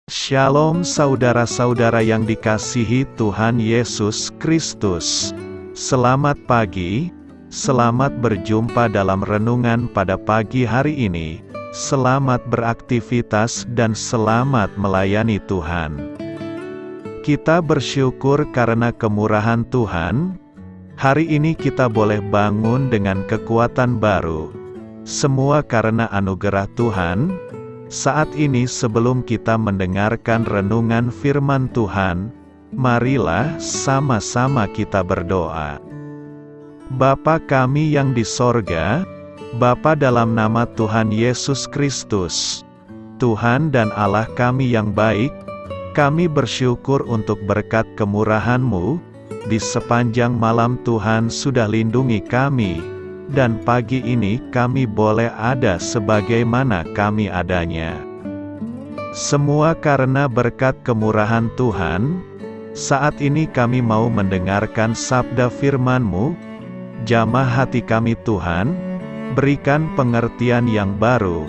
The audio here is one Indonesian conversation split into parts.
Shalom saudara-saudara yang dikasihi Tuhan Yesus Kristus. Selamat pagi, selamat berjumpa dalam renungan pada pagi hari ini. Selamat beraktivitas dan selamat melayani Tuhan. Kita bersyukur karena kemurahan Tuhan. Hari ini kita boleh bangun dengan kekuatan baru. Semua karena anugerah Tuhan. Saat ini sebelum kita mendengarkan renungan firman Tuhan, marilah sama-sama kita berdoa. Bapa kami yang di sorga, Bapa dalam nama Tuhan Yesus Kristus, Tuhan dan Allah kami yang baik, kami bersyukur untuk berkat kemurahan-Mu, di sepanjang malam Tuhan sudah lindungi kami. Dan pagi ini kami boleh ada sebagaimana kami adanya. Semua karena berkat kemurahan Tuhan. Saat ini kami mau mendengarkan sabda firman-Mu. Jamah hati kami Tuhan, berikan pengertian yang baru,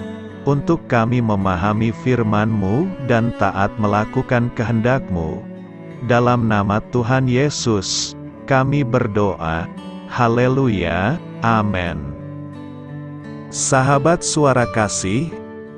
untuk kami memahami firman-Mu dan taat melakukan kehendak-Mu. Dalam nama Tuhan Yesus, kami berdoa. Haleluya. Amin. Sahabat suara kasih,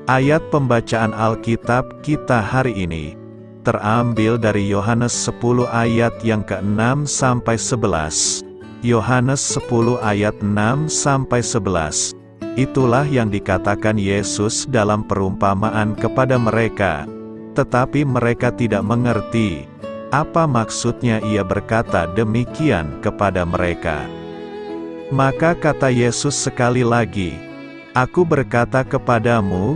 ayat pembacaan Alkitab kita hari ini terambil dari Yohanes 10 ayat yang ke-6 sampai 11. Yohanes 10 ayat 6 sampai 11. Itulah yang dikatakan Yesus dalam perumpamaan kepada mereka, tetapi mereka tidak mengerti apa maksudnya Ia berkata demikian kepada mereka. Maka kata Yesus sekali lagi, Aku berkata kepadamu,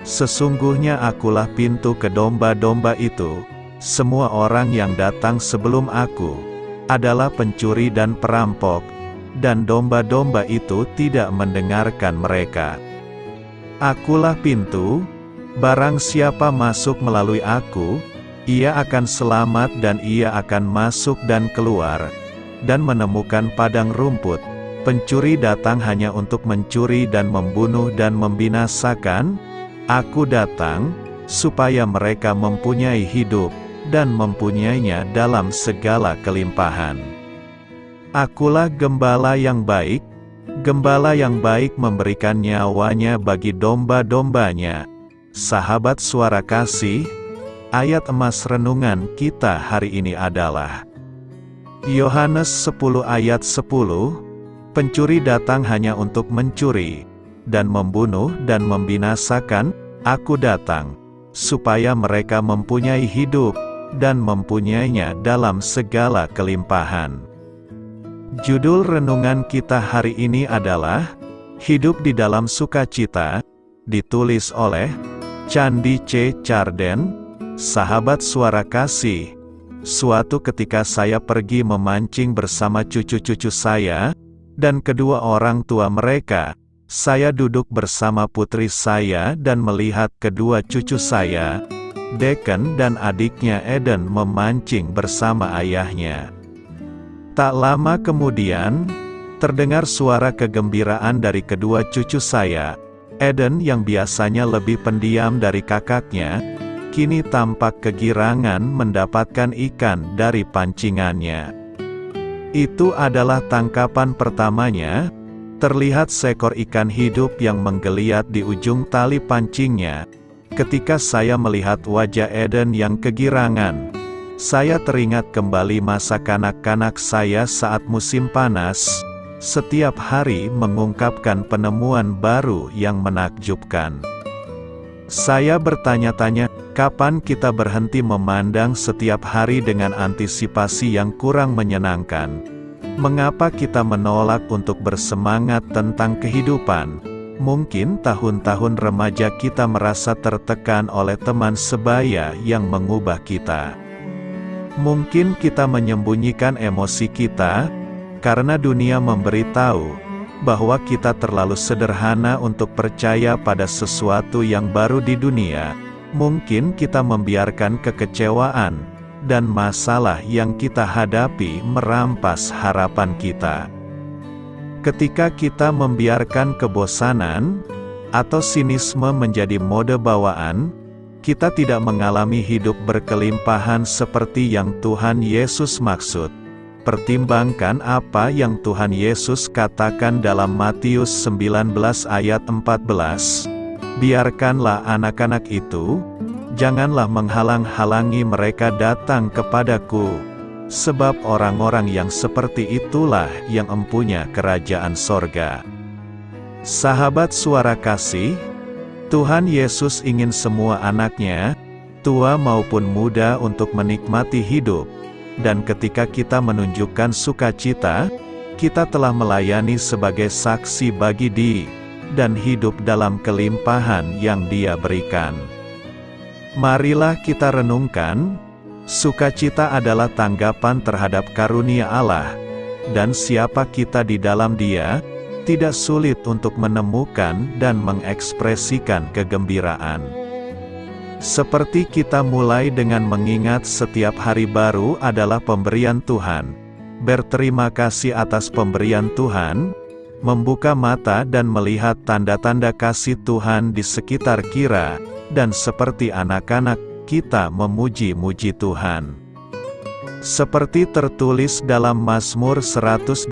sesungguhnya akulah pintu ke domba-domba itu. Semua orang yang datang sebelum aku adalah pencuri dan perampok, dan domba-domba itu tidak mendengarkan mereka. Akulah pintu, barang siapa masuk melalui aku, ia akan selamat dan ia akan masuk dan keluar, dan menemukan padang rumput. Pencuri datang hanya untuk mencuri dan membunuh dan membinasakan. Aku datang, supaya mereka mempunyai hidup, dan mempunyainya dalam segala kelimpahan. Akulah gembala yang baik. Gembala yang baik memberikan nyawanya bagi domba-dombanya. Sahabat suara kasih, ayat emas renungan kita hari ini adalah Yohanes 10 ayat 10. Pencuri datang hanya untuk mencuri, dan membunuh dan membinasakan. Aku datang, supaya mereka mempunyai hidup, dan mempunyainya dalam segala kelimpahan. Judul renungan kita hari ini adalah Hidup di dalam Sukacita, ditulis oleh Candi C. Carden. Sahabat suara kasih, suatu ketika saya pergi memancing bersama cucu-cucu saya, dan kedua orang tua mereka. Saya duduk bersama putri saya dan melihat kedua cucu saya, Deacon dan adiknya Eden memancing bersama ayahnya. Tak lama kemudian, terdengar suara kegembiraan dari kedua cucu saya. Eden yang biasanya lebih pendiam dari kakaknya, kini tampak kegirangan mendapatkan ikan dari pancingannya. Itu adalah tangkapan pertamanya. Terlihat seekor ikan hidup yang menggeliat di ujung tali pancingnya. Ketika saya melihat wajah Eden yang kegirangan, saya teringat kembali masa kanak-kanak saya saat musim panas, setiap hari mengungkapkan penemuan baru yang menakjubkan. Saya bertanya-tanya, kapan kita berhenti memandang setiap hari dengan antisipasi yang kurang menyenangkan? Mengapa kita menolak untuk bersemangat tentang kehidupan? Mungkin tahun-tahun remaja kita merasa tertekan oleh teman sebaya yang mengubah kita. Mungkin kita menyembunyikan emosi kita, karena dunia memberitahu bahwa kita terlalu sederhana untuk percaya pada sesuatu yang baru di dunia. Mungkin kita membiarkan kekecewaan dan masalah yang kita hadapi merampas harapan kita. Ketika kita membiarkan kebosanan atau sinisme menjadi mode bawaan, kita tidak mengalami hidup berkelimpahan seperti yang Tuhan Yesus maksud. Pertimbangkan apa yang Tuhan Yesus katakan dalam Matius 19 ayat 14. Biarkanlah anak-anak itu, janganlah menghalang-halangi mereka datang kepadaku, sebab orang-orang yang seperti itulah yang empunya kerajaan sorga. Sahabat Suara Kasih, Tuhan Yesus ingin semua anaknya, tua maupun muda untuk menikmati hidup. Dan ketika kita menunjukkan sukacita, kita telah melayani sebagai saksi bagi Dia, dan hidup dalam kelimpahan yang Dia berikan. Marilah kita renungkan, sukacita adalah tanggapan terhadap karunia Allah, dan siapa kita di dalam Dia, tidak sulit untuk menemukan dan mengekspresikan kegembiraan. Seperti kita mulai dengan mengingat setiap hari baru adalah pemberian Tuhan, berterima kasih atas pemberian Tuhan, membuka mata dan melihat tanda-tanda kasih Tuhan di sekitar kita, dan seperti anak-anak, kita memuji-muji Tuhan. Seperti tertulis dalam Mazmur 118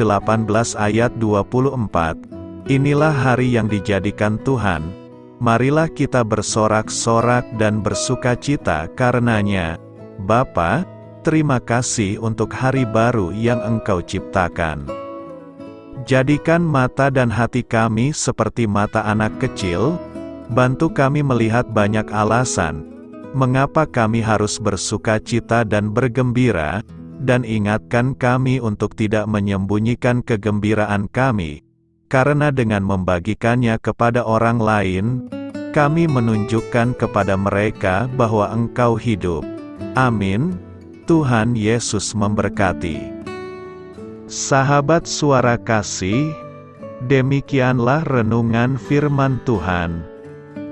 ayat 24, inilah hari yang dijadikan Tuhan, marilah kita bersorak-sorak dan bersukacita karenanya. Bapa, terima kasih untuk hari baru yang Engkau ciptakan. Jadikan mata dan hati kami seperti mata anak kecil, bantu kami melihat banyak alasan mengapa kami harus bersukacita dan bergembira, dan ingatkan kami untuk tidak menyembunyikan kegembiraan kami, karena dengan membagikannya kepada orang lain, kami menunjukkan kepada mereka bahwa Engkau hidup. Amin. Tuhan Yesus memberkati. Sahabat Suara Kasih, demikianlah renungan firman Tuhan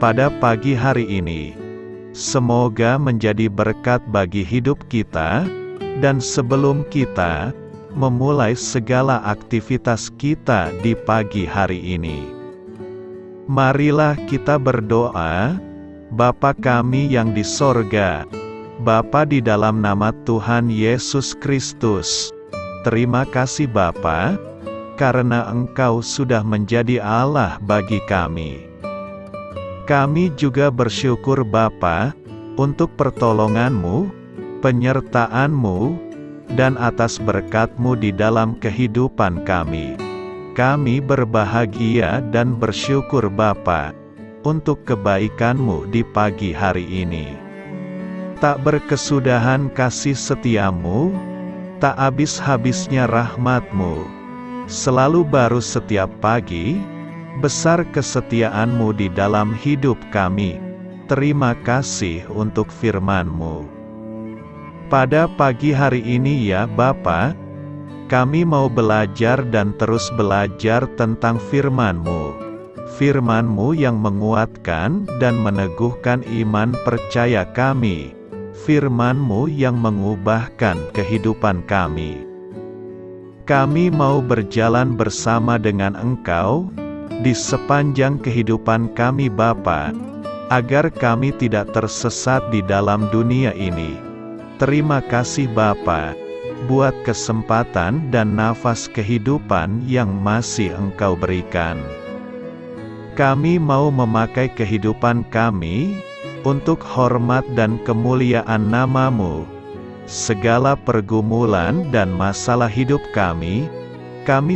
pada pagi hari ini. Semoga menjadi berkat bagi hidup kita, dan sebelum kita memulai segala aktivitas kita di pagi hari ini, marilah kita berdoa. Bapa kami yang di sorga, Bapa di dalam nama Tuhan Yesus Kristus, terima kasih Bapa, karena Engkau sudah menjadi Allah bagi kami. Kami juga bersyukur Bapa, untuk pertolongan-Mu, penyertaan-Mu, dan atas berkat-Mu di dalam kehidupan kami. Kami berbahagia dan bersyukur Bapa, untuk kebaikan-Mu di pagi hari ini. Tak berkesudahan kasih setia-Mu, tak habis-habisnya rahmat-Mu, selalu baru setiap pagi, besar kesetiaan-Mu di dalam hidup kami. Terima kasih untuk firman-Mu. Pada pagi hari ini ya Bapa, kami mau belajar dan terus belajar tentang firman-Mu. Firman-Mu yang menguatkan dan meneguhkan iman percaya kami. Firman-Mu yang mengubahkan kehidupan kami. Kami mau berjalan bersama dengan Engkau di sepanjang kehidupan kami Bapa, agar kami tidak tersesat di dalam dunia ini. Terima kasih Bapa, buat kesempatan dan nafas kehidupan yang masih Engkau berikan. Kami mau memakai kehidupan kami, untuk hormat dan kemuliaan nama-Mu. Segala pergumulan dan masalah hidup kami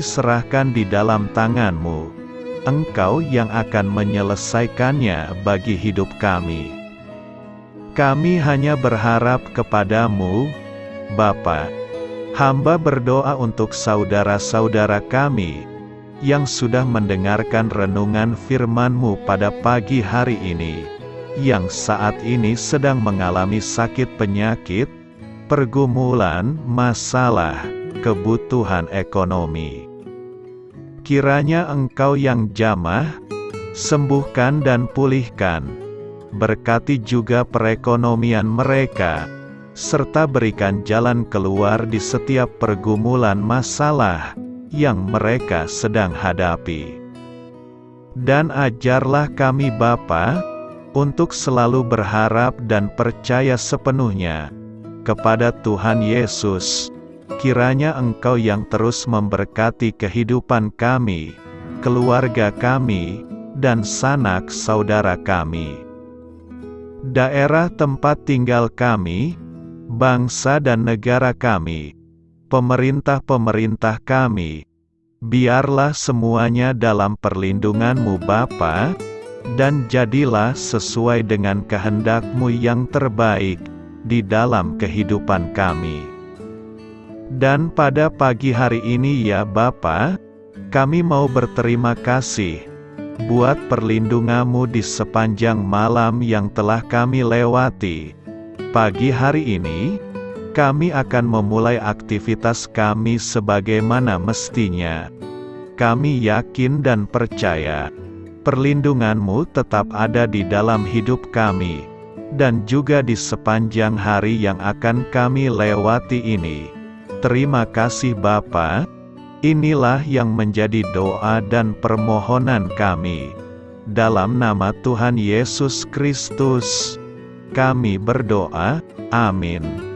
serahkan di dalam tangan-Mu. Engkau yang akan menyelesaikannya bagi hidup kami. Kami hanya berharap kepada-Mu, Bapa. Hamba berdoa untuk saudara-saudara kami, yang sudah mendengarkan renungan firman-Mu pada pagi hari ini, yang saat ini sedang mengalami sakit penyakit, pergumulan, masalah, kebutuhan ekonomi. Kiranya Engkau yang jamah, sembuhkan dan pulihkan. Berkati juga perekonomian mereka, serta berikan jalan keluar di setiap pergumulan masalah yang mereka sedang hadapi. Dan ajarlah kami Bapa, untuk selalu berharap dan percaya sepenuhnya kepada Tuhan Yesus. Kiranya Engkau yang terus memberkati kehidupan kami, keluarga kami, dan sanak saudara kami, daerah tempat tinggal kami, bangsa dan negara kami, pemerintah-pemerintah kami. Biarlah semuanya dalam perlindungan-Mu Bapa, dan jadilah sesuai dengan kehendak-Mu yang terbaik di dalam kehidupan kami. Dan pada pagi hari ini ya Bapa, kami mau berterima kasih buat perlindungan-Mu di sepanjang malam yang telah kami lewati. Pagi hari ini, kami akan memulai aktivitas kami sebagaimana mestinya. Kami yakin dan percaya, perlindungan-Mu tetap ada di dalam hidup kami, dan juga di sepanjang hari yang akan kami lewati ini. Terima kasih Bapa. Inilah yang menjadi doa dan permohonan kami. Dalam nama Tuhan Yesus Kristus, kami berdoa. Amin.